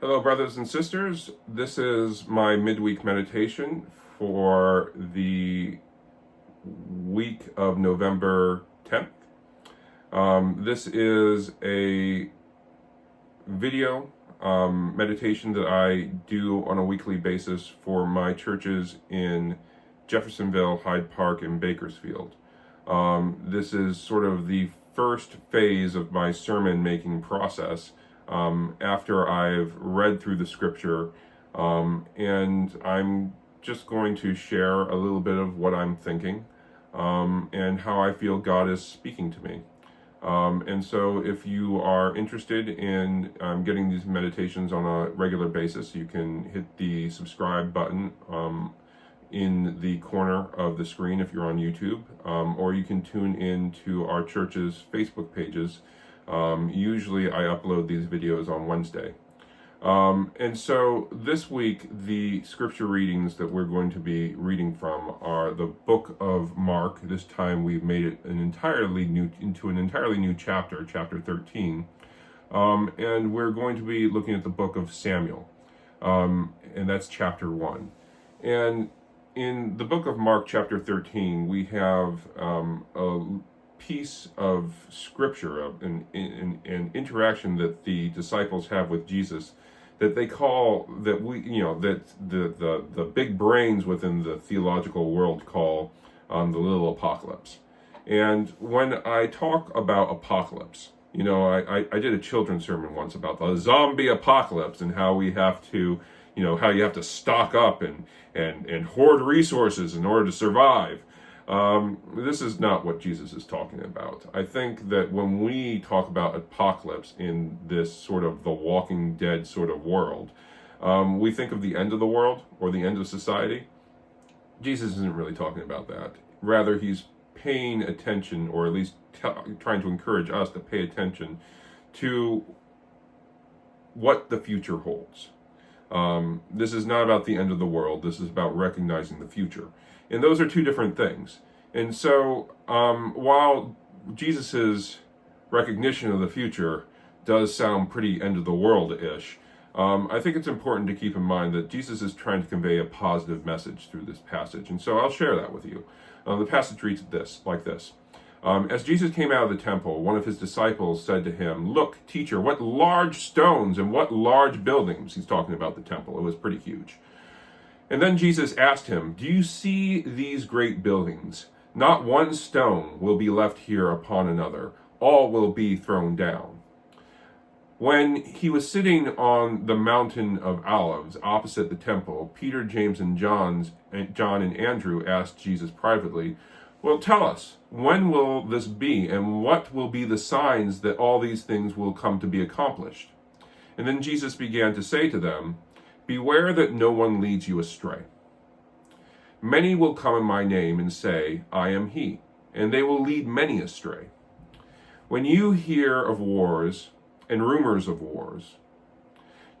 Hello, brothers and sisters. This is my midweek meditation for the week of November 10th. This is a video meditation that I do on a weekly basis for my churches in Jeffersonville, Hyde Park, and Bakersfield. This is sort of the first phase of my sermon making process. After I've read through the scripture, and I'm just going to share a little bit of what I'm thinking, and how I feel God is speaking to me. And so if you are interested in getting these meditations on a regular basis, you can hit the subscribe button in the corner of the screen if you're on YouTube, or you can tune in to our church's Facebook pages. Usually I upload these videos on Wednesday. And so this week, the scripture readings that we're going to be reading from are the book of Mark. This time we've made it into an entirely new chapter, chapter 13. And we're going to be looking at the book of Samuel. And that's chapter 1. And in the book of Mark, chapter 13, we have a piece of scripture, an interaction that the disciples have with Jesus, that they call, that the big brains within the theological world call the little apocalypse. And when I talk about apocalypse, I did a children's sermon once about the zombie apocalypse and how we have to, how you have to stock up and hoard resources in order to survive. This is not what Jesus is talking about. I think that when we talk about apocalypse in this sort of the Walking Dead sort of world, we think of the end of the world or the end of society. Jesus isn't really talking about that. Rather, he's paying attention, or at least trying to encourage us to pay attention to what the future holds. This is not about the end of the world. This is about recognizing the future. And those are two different things. And so while Jesus's recognition of the future does sound pretty end of the world-ish, I think it's important to keep in mind that Jesus is trying to convey a positive message through this passage. And so I'll share that with you. The passage reads like this. As Jesus came out of the temple, one of his disciples said to him, "Look, teacher, what large stones and what large buildings." He's talking about the temple. It was pretty huge. And then Jesus asked him, "Do you see these great buildings? Not one stone will be left here upon another. All will be thrown down." When he was sitting on the mountain of Olives opposite the temple, Peter, James, and John and Andrew asked Jesus privately, "Well, tell us, when will this be, and what will be the signs that all these things will come to be accomplished?" And then Jesus began to say to them, "Beware that no one leads you astray. Many will come in my name and say, 'I am he,' and they will lead many astray. When you hear of wars and rumors of wars,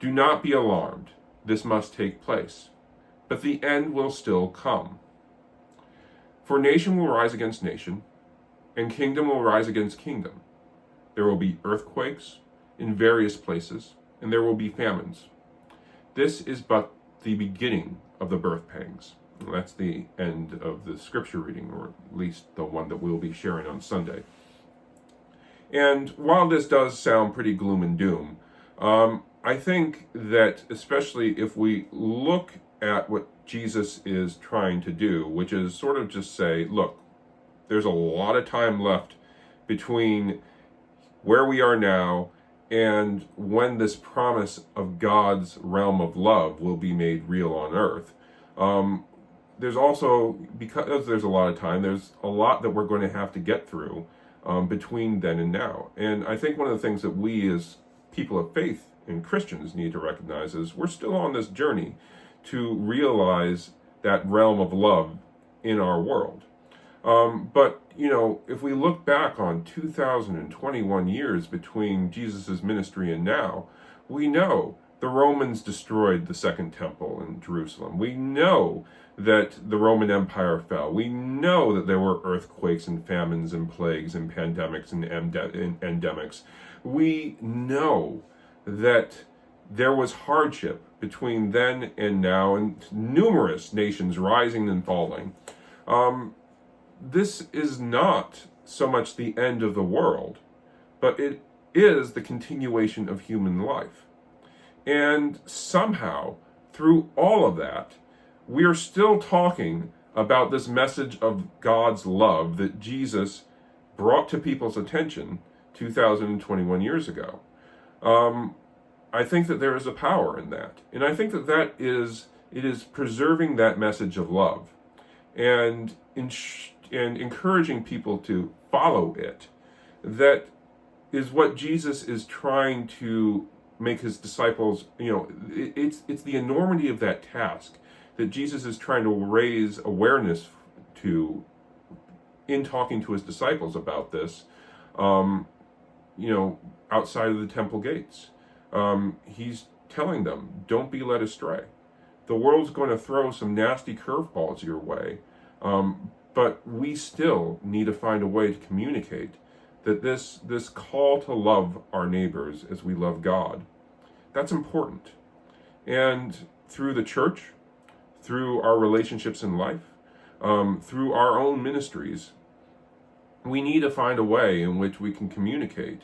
do not be alarmed. This must take place, but the end will still come. For nation will rise against nation, and kingdom will rise against kingdom. There will be earthquakes in various places, and there will be famines. This is but the beginning of the birth pangs." Well, that's the end of the scripture reading, or at least the one that we'll be sharing on Sunday. And while this does sound pretty gloom and doom, I think that especially if we look at what Jesus is trying to do, which is sort of just say, look, there's a lot of time left between where we are now and when this promise of God's realm of love will be made real on earth. There's also, because there's a lot of time, there's a lot that we're going to have to get through between then and now. And I think one of the things that we as people of faith and Christians need to recognize is we're still on this journey to realize that realm of love in our world. But, if we look back on 2021 years between Jesus' ministry and now, we know the Romans destroyed the Second Temple in Jerusalem. We know that the Roman Empire fell. We know that there were earthquakes and famines and plagues and pandemics and endemics. We know that there was hardship between then and now, and numerous nations rising and falling. This is not so much the end of the world, but it is the continuation of human life. And somehow, through all of that, we are still talking about this message of God's love that Jesus brought to people's attention 2021 years ago. I think that there is a power in that. And I think that it is preserving that message of love and encouraging people to follow it. That is what Jesus is trying to make his disciples, it's the enormity of that task that Jesus is trying to raise awareness to in talking to his disciples about this, outside of the temple gates. He's telling them, don't be led astray. The world's going to throw some nasty curveballs your way, but we still need to find a way to communicate that this call to love our neighbors as we love God, that's important. And through the church, through our relationships in life, through our own ministries, we need to find a way in which we can communicate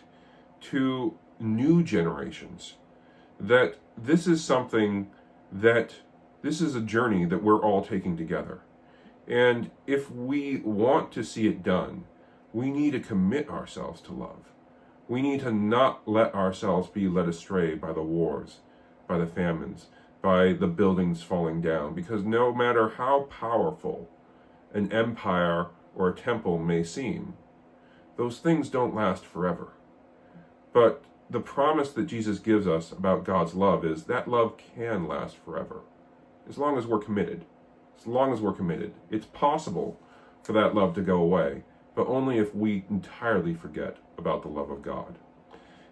to new generations that this is a journey that we're all taking together. And if we want to see it done, we need to commit ourselves to love. We need to not let ourselves be led astray by the wars, by the famines, by the buildings falling down, because no matter how powerful an empire or a temple may seem, those things don't last forever. But the promise that Jesus gives us about God's love is that love can last forever, as long as we're committed. As long as we're committed. It's possible for that love to go away, but only if we entirely forget about the love of God.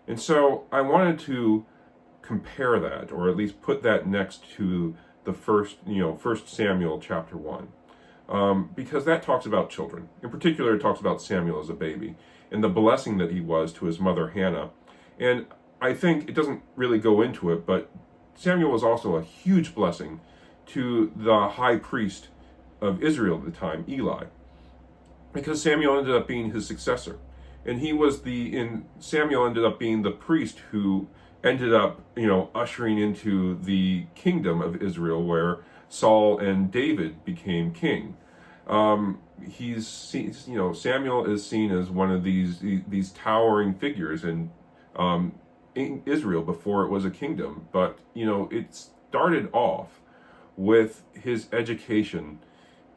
And so I wanted to compare that, or at least put that next to the first Samuel chapter 1, because that talks about children. In particular, it talks about Samuel as a baby and the blessing that he was to his mother Hannah. And I think it doesn't really go into it, but Samuel was also a huge blessing to the high priest of Israel at the time, Eli, because Samuel ended up being his successor. And Samuel ended up being the priest who ended up, ushering into the kingdom of Israel, where Saul and David became king. Samuel is seen as one of these towering figures in Israel before it was a kingdom. But it started off with his education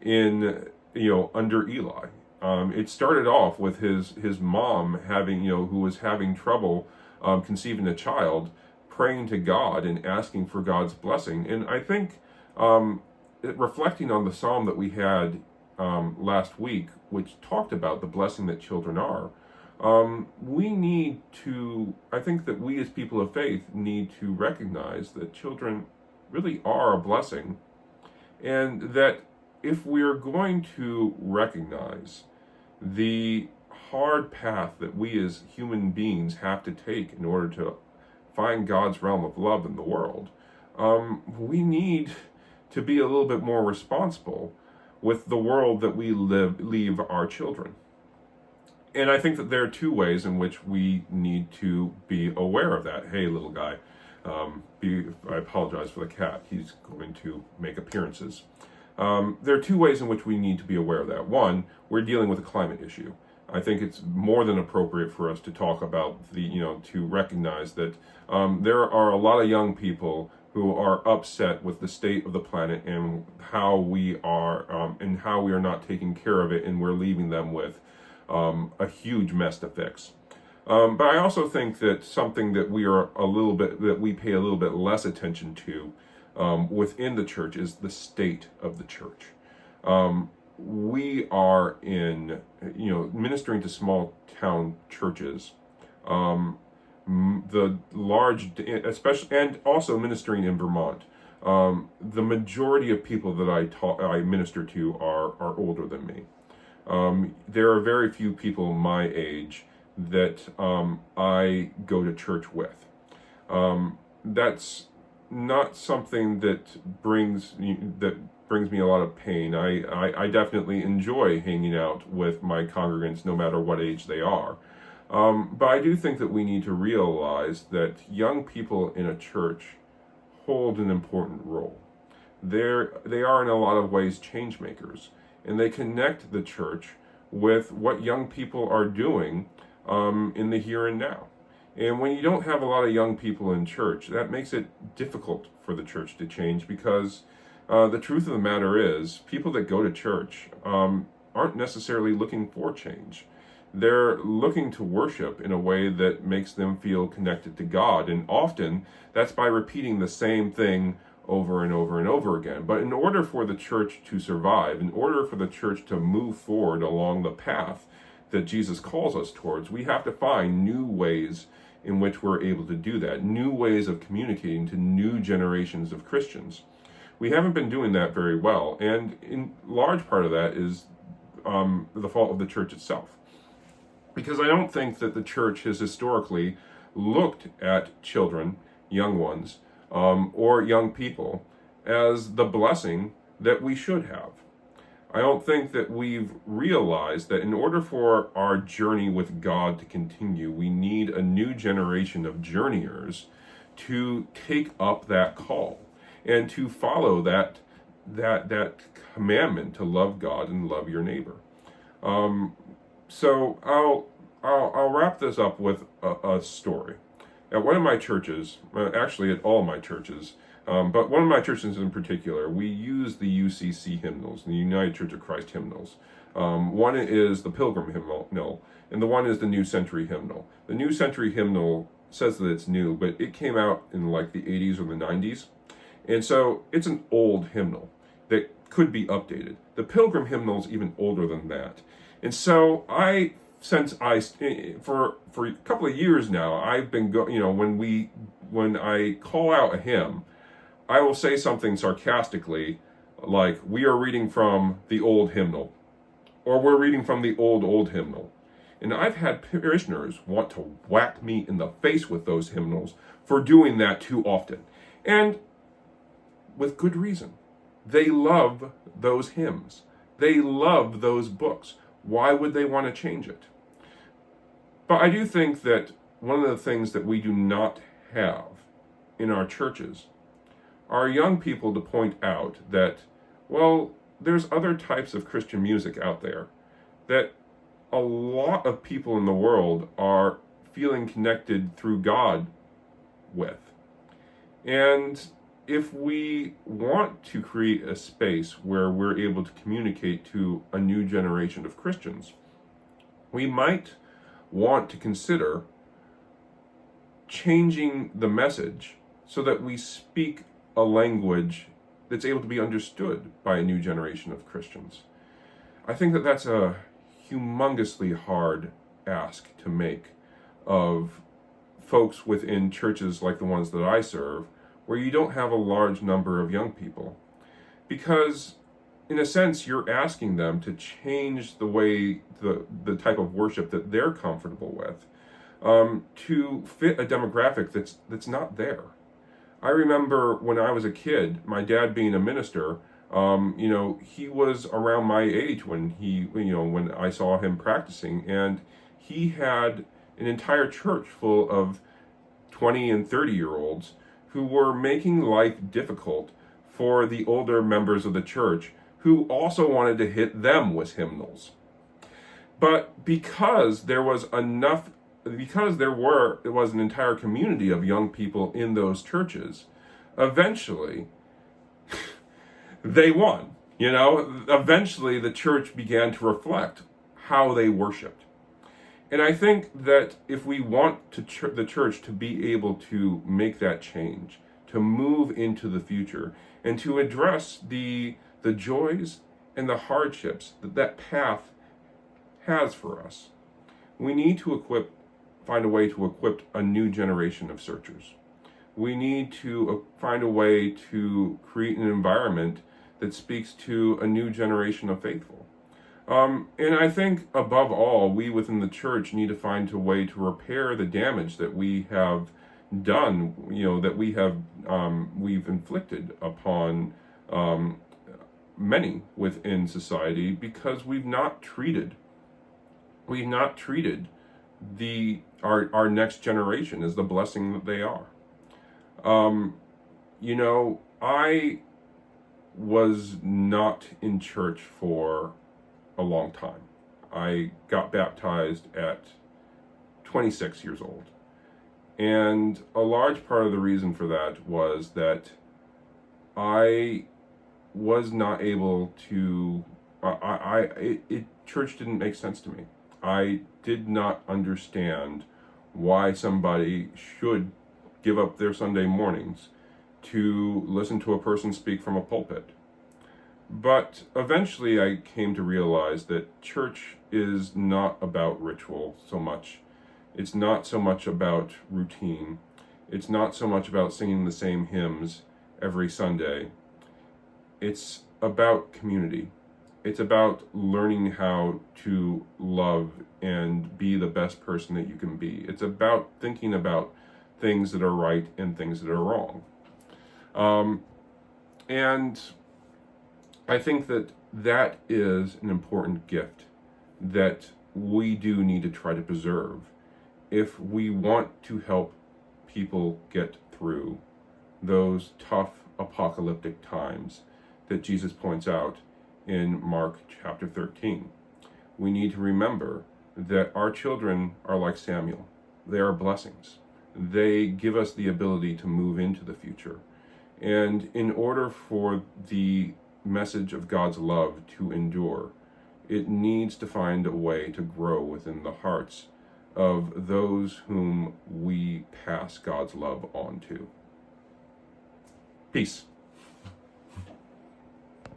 under Eli. It started off with his mom who was having trouble conceiving a child, praying to God and asking for God's blessing. And I think reflecting on the psalm that we had last week, which talked about the blessing that children are, I think that we as people of faith need to recognize that children really are a blessing, and that if we're going to recognize the hard path that we as human beings have to take in order to find God's realm of love in the world, we need to be a little bit more responsible with the world that we leave our children. And I think that there are two ways in which we need to be aware of that. Hey, little guy, I apologize for the cat. He's going to make appearances. There are two ways in which we need to be aware of that. One, we're dealing with a climate issue. I think it's more than appropriate for us to talk about to recognize that there are a lot of young people who are upset with the state of the planet and how we are not taking care of it, and we're leaving them with a huge mess to fix. But I also think that something that we pay a little bit less attention to within the church is the state of the church. We are ministering to small town churches, the large, especially, and also ministering in Vermont. The majority of people that I minister to are older than me. There are very few people my age that I go to church with. that's not something that brings me a lot of pain. I definitely enjoy hanging out with my congregants, no matter what age they are. But I do think that we need to realize that young people in a church hold an important role. They are in a lot of ways change makers, and they connect the church with what young people are doing in the here and now. And when you don't have a lot of young people in church, that makes it difficult for the church to change, because the truth of the matter is, people that go to church aren't necessarily looking for change. They're looking to worship in a way that makes them feel connected to God. And often that's by repeating the same thing over and over and over again. But in order for the church to survive, in order for the church to move forward along the path that Jesus calls us towards, we have to find new ways in which we're able to do that, new ways of communicating to new generations of Christians. We haven't been doing that very well, and in large part of that is the fault of the church itself. Because I don't think that the church has historically looked at children, young ones, or young people as the blessing that we should have. I don't think that we've realized that in order for our journey with God to continue, we need a new generation of journeyers to take up that call and to follow that commandment to love God and love your neighbor. So I'll wrap this up with a story. At one of my churches, actually at all my churches, but one of my churches in particular, we use the UCC hymnals, the United Church of Christ hymnals. One is the Pilgrim hymnal, and the one is the New Century hymnal. The New Century hymnal says that it's new, but it came out in like the 80s or the 90s. And so it's an old hymnal that could be updated. The Pilgrim hymnal is even older than that. And so for a couple of years now, I've been when I call out a hymn, I will say something sarcastically like, we are reading from the old hymnal, or we're reading from the old hymnal. And I've had parishioners want to whack me in the face with those hymnals for doing that too often. And with good reason. They love those hymns. They love those books. Why would they want to change it? But I do think that one of the things that we do not have in our churches are young people to point out that, well, there's other types of Christian music out there that a lot of people in the world are feeling connected through God with. And if we want to create a space where we're able to communicate to a new generation of Christians, we might want to consider changing the message so that we speak a language that's able to be understood by a new generation of Christians. I think that that's a humongously hard ask to make of folks within churches like the ones that I serve, where you don't have a large number of young people. Because in a sense, you're asking them to change the way, the type of worship that they're comfortable with, to fit a demographic that's not there. I remember when I was a kid, my dad being a minister, he was around my age when when I saw him practicing, and he had an entire church full of 20 and 30-year-olds who were making life difficult for the older members of the church who also wanted to hit them with hymnals. But because there was an entire community of young people in those churches, eventually they won. Eventually the church began to reflect how they worshiped. And I think that if we want the church to be able to make that change, to move into the future, and to address the joys and the hardships that path has for us, we need to find a way to equip a new generation of searchers. We need to find a way to create an environment that speaks to a new generation of faithful. And I think, above all, we within the church need to find a way to repair the damage that we have done, that we've inflicted upon many within society, because we've not treated our next generation as the blessing that they are. I was not in church for a long time. I got baptized at 26 years old. And a large part of the reason for that was that I was not able to, church didn't make sense to me. I did not understand why somebody should give up their Sunday mornings to listen to a person speak from a pulpit. But eventually I came to realize that church is not about ritual so much. It's not so much about routine. It's not so much about singing the same hymns every Sunday. It's about community. It's about learning how to love and be the best person that you can be. It's about thinking about things that are right and things that are wrong. And I think that is an important gift that we do need to try to preserve if we want to help people get through those tough apocalyptic times that Jesus points out in Mark chapter 13. We need to remember that our children are like Samuel. They are blessings. They give us the ability to move into the future. And in order for the message of God's love to endure, it needs to find a way to grow within the hearts of those whom we pass God's love on to. Peace.